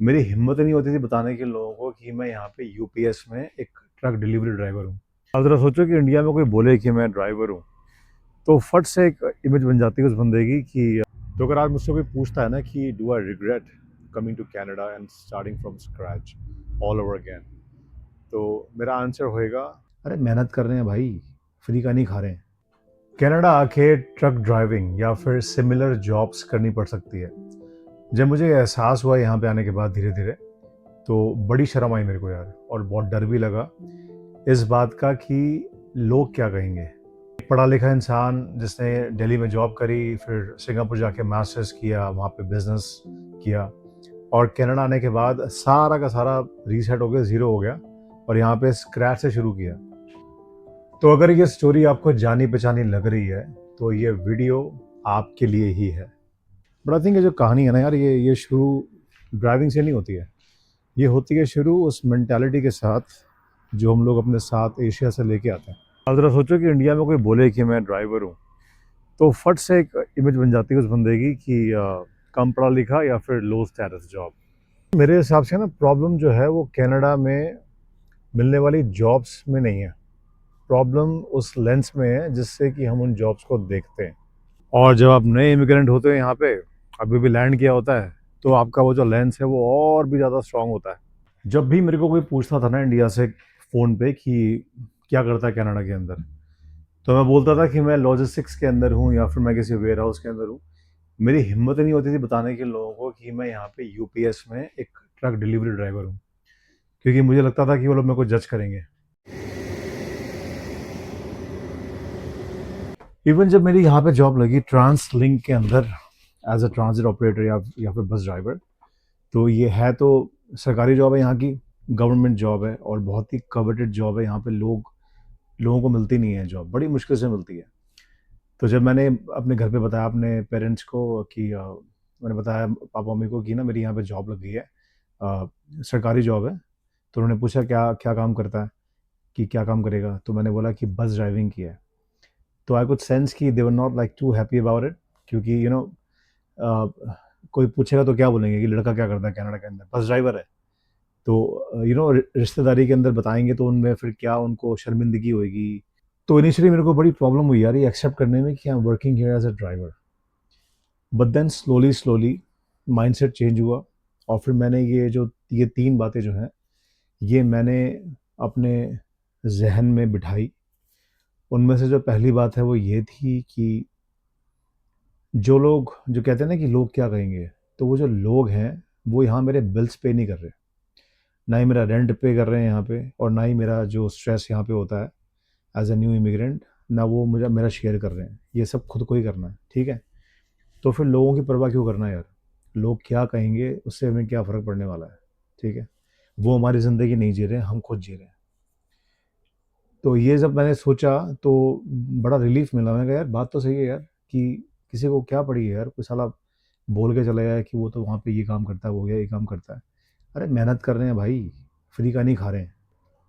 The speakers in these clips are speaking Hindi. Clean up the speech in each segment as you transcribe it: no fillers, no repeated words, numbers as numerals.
मेरी हिम्मत नहीं होती थी बताने के लोगों को कि मैं यहाँ पे यूपीएस में एक ट्रक डिलीवरी ड्राइवर हूँ। अब ज़रा सोचो कि इंडिया में कोई बोले कि मैं ड्राइवर हूँ, तो फट से एक इमेज बन जाती है उस बंदे की कि तो अगर आज मुझसे कोई पूछता है ना कि do I regret coming to Canada and starting from scratch all over again, तो मेरा आंसर होएगा, अरे मेहनत कर रहे हैं भाई, फ्री का नहीं खा रहे हैं। कनाडा आके ट्रक ड्राइविंग या फिर सिमिलर जॉब्स करनी पड़ सकती है। जब मुझे एहसास हुआ यहाँ पे आने के बाद धीरे धीरे, तो बड़ी शर्म आई मेरे को यार, और बहुत डर भी लगा इस बात का कि लोग क्या कहेंगे। एक पढ़ा लिखा इंसान जिसने दिल्ली में जॉब करी, फिर सिंगापुर जाके मास्टर्स किया, वहाँ पे बिजनेस किया, और कनाडा आने के बाद सारा का सारा रीसेट हो गया, ज़ीरो हो गया, और यहाँ पे स्क्रैच से शुरू किया। तो अगर ये स्टोरी आपको जानी पहचानी लग रही है, तो ये वीडियो आपके लिए ही है। बट आई थिंक ये जो कहानी है ना यार, ये शुरू ड्राइविंग से नहीं होती है। ये होती है शुरू उस मेंटालिटी के साथ जो हम लोग अपने साथ एशिया से लेके आते हैं। अब ज़रा सोचो कि इंडिया में कोई बोले कि मैं ड्राइवर हूँ, तो फट से एक इमेज बन जाती है उस बंदे की कि कम पढ़ा लिखा या फिर लो स्टेटस जॉब। मेरे हिसाब से ना प्रॉब्लम जो है वो कनाडा में मिलने वाली जॉब्स में नहीं है। प्रॉब्लम उस लेंस में है जिससे कि हम उन जॉब्स को देखते हैं। और जब आप नए इमिग्रेंट होते हैं यहाँ पे, अभी भी लैंड किया होता है, तो आपका वो जो लेंस है वो और भी ज़्यादा स्ट्रांग होता है। जब भी मेरे को कोई पूछता था ना इंडिया से फ़ोन पे कि क्या करता है कनाडा के अंदर, तो मैं बोलता था कि मैं लॉजिस्टिक्स के अंदर हूँ या फिर मैं किसी वेयर हाउस के अंदर हूँ। मेरी हिम्मत नहीं होती थी बताने के लोगों को कि मैं यहाँ पे यूपीएस में एक ट्रक डिलीवरी ड्राइवर हूँ, क्योंकि मुझे लगता था कि वो लोग मेरे को जज करेंगे। इवन जब मेरी यहाँ पे जॉब लगी ट्रांसलिंक के अंदर एज अ ट्रांजिट ऑपरेटर या फिर बस ड्राइवर, तो ये है तो सरकारी जॉब है यहाँ की, गवर्नमेंट जॉब है, और बहुत ही कवर्टेड जॉब है। यहाँ पे लोगों को मिलती नहीं है जॉब, बड़ी मुश्किल से मिलती है। तो जब मैंने अपने घर पे बताया अपने पेरेंट्स को कि मैंने बताया पापा मम्मी को कि ना मेरी यहाँ पे जॉब लग गई है, सरकारी जॉब है, तो उन्होंने पूछा क्या क्या काम करता है, कि क्या काम करेगा, तो मैंने बोला कि बस ड्राइविंग की है। तो आई कुड सेंस कि they were not like to happy about it, क्योंकि कोई पूछेगा तो क्या बोलेंगे कि लड़का क्या करता है कनाडा के अंदर, बस ड्राइवर है। तो रिश्तेदारी के अंदर बताएंगे तो उनमें फिर क्या उनको शर्मिंदगी होगी। तो इनिशियली मेरे को बड़ी प्रॉब्लम हुई यार ये एक्सेप्ट करने में कि I am working here as a driver. But then slowly slowly mindset change हुआ, और फिर मैंने ये तीन बातें जो हैं ये मैंने अपने जहन में बिठाई। उनमें से जो पहली बात है वो ये थी कि जो कहते हैं ना कि लोग क्या कहेंगे, तो वो जो लोग हैं वो यहाँ मेरे बिल्स पे नहीं कर रहे, ना ही मेरा रेंट पे कर रहे हैं यहाँ पे, और ना ही मेरा जो स्ट्रेस यहाँ पे होता है एज अ न्यू इमिग्रेंट, ना वो मुझे मेरा शेयर कर रहे हैं। ये सब खुद को ही करना है, ठीक है। तो फिर लोगों की परवाह क्यों करना है यार, लोग क्या कहेंगे उससे हमें क्या फ़र्क पड़ने वाला है, ठीक है। वो हमारी ज़िंदगी नहीं जी रहे हैं, हम खुद जी रहे हैं। तो ये जब मैंने सोचा तो बड़ा रिलीफ मिला। मैंने कहा यार बात तो सही है यार, कि किसी को क्या पड़ी है यार, कोई साला बोल के चला गया कि वो तो वहाँ पे ये काम करता है, वो गया ये काम करता है। अरे मेहनत कर रहे हैं भाई, फ्री का नहीं खा रहे हैं।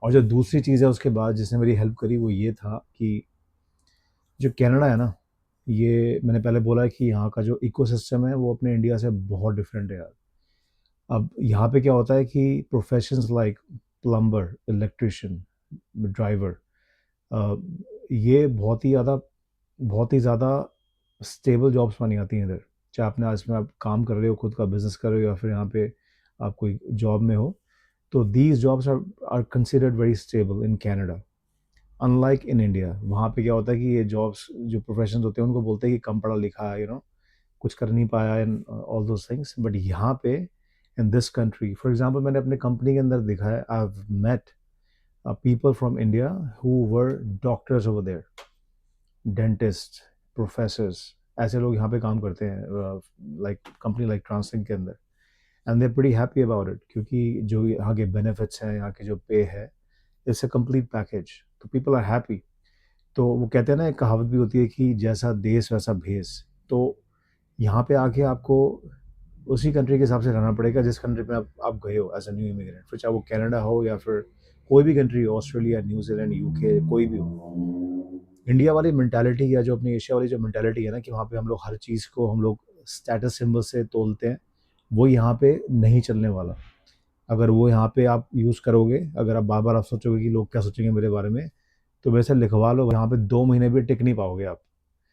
और जो दूसरी चीज़ है उसके बाद जिसने मेरी हेल्प करी वो ये था कि जो कनाडा है ना, ये मैंने पहले बोला कि यहाँ का जो इकोसिस्टम है वो अपने इंडिया से बहुत डिफरेंट है यार। अब यहाँ पे क्या होता है कि professions like plumber, electrician, driver, ये बहुत ही ज़्यादा स्टेबल जॉब्स मानी जाती हैं इधर। चाहे आपने आज में आप काम कर रहे हो, खुद का बिजनेस कर रहे हो, या फिर यहाँ पे आप कोई जॉब में हो, तो these jobs are considered very stable in Canada, unlike in India. वहाँ पे क्या होता है कि ये जॉब्स जो प्रोफेशन होते हैं उनको बोलते हैं कि कम पढ़ा लिखा है, कुछ कर नहीं पाया and all those things. But यहाँ पे in this country, for example, मैंने अपने कंपनी के अंदर देखा है, I have met people from India who were doctors over there, dentists, professors, ऐसे लोग यहाँ पे काम करते हैं लाइक कंपनी लाइक ट्रांसलिंक के अंदर, and they are pretty happy about it, क्योंकि जो यहाँ के बेनिफिट्स हैं, यहाँ के जो पे है, इट्स अ कंप्लीट पैकेज, तो पीपल आर हैप्पी। तो वो कहते हैं ना, एक कहावत भी होती है कि जैसा देश वैसा भेस। तो यहाँ पे आके आपको उसी कंट्री के हिसाब से रहना पड़ेगा जिस कंट्री में आप गए हो एज अ न्यू इमिग्रेंट, फिर चाहे वो कनाडा हो या फिर कोई भी कंट्री हो, ऑस्ट्रेलिया, न्यूजीलैंड, यूके, कोई भी हो। इंडिया वाली मेंटालिटी या जो अपनी एशिया वाली जो मेंटालिटी है ना, कि वहाँ पे हम लोग हर चीज़ को हम लोग स्टेटस सिंबल से तोलते हैं, वो यहाँ पे नहीं चलने वाला। अगर वो यहाँ पे आप यूज़ करोगे, अगर आप बार-बार आप सोचोगे कि लोग क्या सोचेंगे मेरे बारे में, तो वैसे लिखवा लो, यहाँ पे 2 महीने भी टिक नहीं पाओगे आप।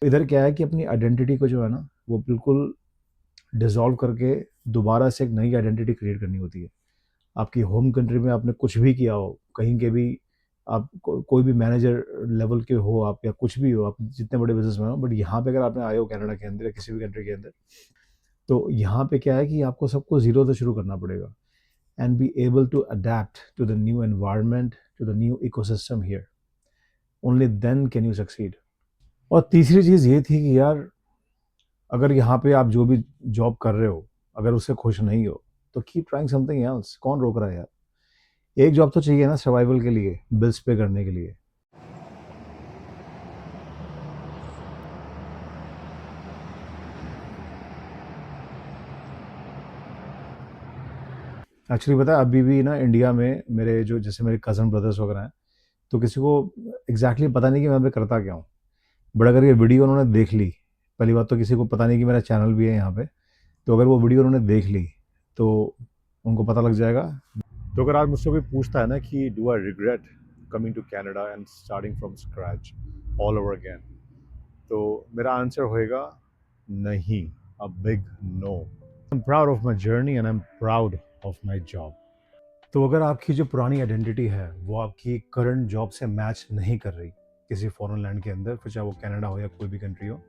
इधर क्या है कि अपनी आइडेंटिटी को जो है ना, वो बिल्कुल डिसॉल्व करके दोबारा से एक नई आइडेंटिटी क्रिएट करनी होती है। आपकी होम कंट्री में आपने कुछ भी किया हो, कहीं के भी आप कोई भी मैनेजर लेवल के हो आप, या कुछ भी हो, आप जितने बड़े बिज़नेसमैन हो, बट यहाँ पे अगर आपने आए हो कनाडा के अंदर या किसी भी कंट्री के अंदर, तो यहाँ पे क्या है कि आपको सबको ज़ीरो से शुरू करना पड़ेगा and be able to adapt to the new environment, to the new ecosystem here. Only then can you succeed. और तीसरी चीज़ ये थी कि यार, अगर यहाँ पे आप जो भी जॉब कर रहे हो, अगर उससे खुश नहीं हो, तो कीप ट्राइंग समथिंग एल्स। कौन रोक रहा है यार? एक जॉब तो चाहिए ना सर्वाइवल के लिए, बिल्स पे करने के लिए। एक्चुअली पता है, अभी भी ना इंडिया में मेरे जो, जैसे मेरे कज़न ब्रदर्स वगैरह हैं, तो किसी को एग्जैक्टली पता नहीं कि मैं अभी करता क्या हूँ। बट अगर ये वीडियो उन्होंने देख ली, पहली बात तो किसी को पता नहीं कि मेरा चैनल भी है यहाँ पे, तो अगर वो वीडियो उन्होंने देख ली तो उनको पता लग जाएगा। तो अगर आज मुझसे कोई पूछता है ना कि do I regret coming to Canada and starting from scratch all over again, तो मेरा आंसर होएगा नहीं, a big no. I am proud of my journey and I am proud of my job. तो अगर आपकी जो पुरानी आइडेंटिटी है वो आपकी करंट जॉब से मैच नहीं कर रही किसी फॉरेन लैंड के अंदर, फिर चाहे वो कनाडा हो या कोई भी कंट्री हो,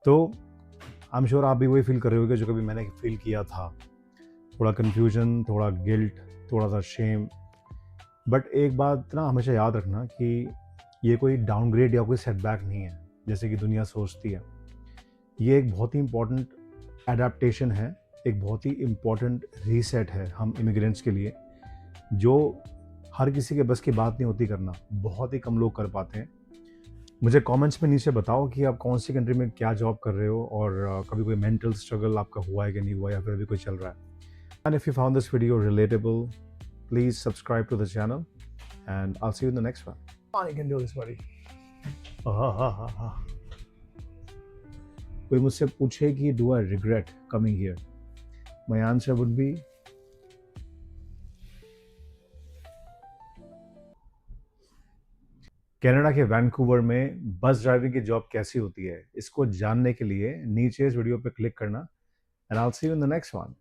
तो आई एम श्योर आप भी वही फील कर रहे होगे जो कभी मैंने फील किया था। थोड़ा कन्फ्यूजन, थोड़ा गिल्ट, थोड़ा सा शेम। बट एक बात ना हमेशा याद रखना कि ये कोई डाउनग्रेड या कोई सेटबैक नहीं है जैसे कि दुनिया सोचती है। ये एक बहुत ही इम्पॉर्टेंट एडाप्टेशन है, एक बहुत ही इम्पॉर्टेंट रीसेट है हम इमिग्रेंट्स के लिए, जो हर किसी के बस की बात नहीं होती करना, बहुत ही कम लोग कर पाते हैं। मुझे कमेंट्स में नीचे बताओ कि आप कौन सी कंट्री में क्या जॉब कर रहे हो, और कभी कोई मेंटल स्ट्रगल आपका हुआ है कि नहीं हुआ, या फिर अभी कोई चल रहा है। And if you found this video relatable, please subscribe to the channel and I'll see you in the next one. Oh, you can do this, buddy. कोई मुझसे पूछे कि do I regret coming here? My answer would be Canada के वैंकूवर में बस ड्राइविंग की जॉब कैसी होती है, इसको जानने के लिए नीचे इस वीडियो पे क्लिक करना, and I'll see you in the next one.